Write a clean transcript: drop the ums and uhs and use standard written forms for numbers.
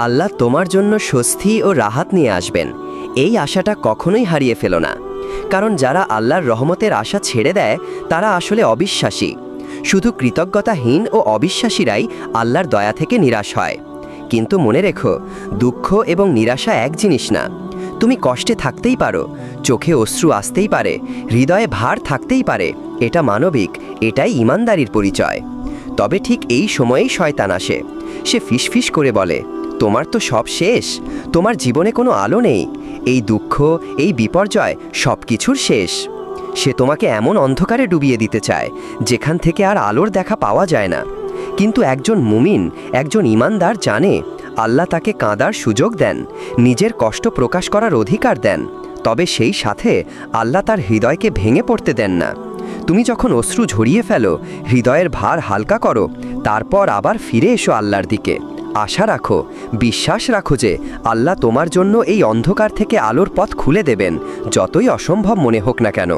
আল্লাহ তোমার জন্য স্বস্তি ও রাহাত নিয়ে আসবেন, এই আশাটা কখনোই হারিয়ে ফেলো না। কারণ যারা আল্লাহর রহমতের আশা ছেড়ে দেয় তারা আসলে অবিশ্বাসী। শুধু কৃতজ্ঞতাহীন ও অবিশ্বাসীরাই আল্লাহর দয়া থেকে নিরাশ হয়। কিন্তু মনে রেখো, দুঃখ এবং নিরাশা এক জিনিস না। তুমি কষ্টে থাকতেই পারো, চোখে অশ্রু আসতেই পারে, হৃদয়ে ভার থাকতেই পারে। এটা মানবিক, এটাই ইমানদারির পরিচয়। তবে ঠিক এই সময়েই শয়তান আসে। সে ফিসফিস করে বলে, তোমার তো সব শেষ, তোমার জীবনে কোনো আলো নেই, এই দুঃখ, এই বিপর্যয় সব কিছুর শেষ। সে তোমাকে এমন অন্ধকারে ডুবিয়ে দিতে চায় যেখান থেকে আর আলোর দেখা পাওয়া যায় না। কিন্তু একজন মুমিন, একজন ঈমানদার জানে আল্লাহ তাকে কাঁদার সুযোগ দেন, নিজের কষ্ট প্রকাশ করার অধিকার দেন। তবে সেই সাথে আল্লাহ তার হৃদয়কে ভেঙে পড়তে দেন না। তুমি যখন অশ্রু ঝরিয়ে ফেলো, হৃদয়ের ভার হালকা করো, তারপর আবার ফিরে এসো আল্লাহর দিকে। আশা রাখো, বিশ্বাস রাখো যে আল্লাহ তোমার জন্য এই অন্ধকার থেকে আলোর পথ খুলে দেবেন, যতই অসম্ভব মনে হোক না কেন।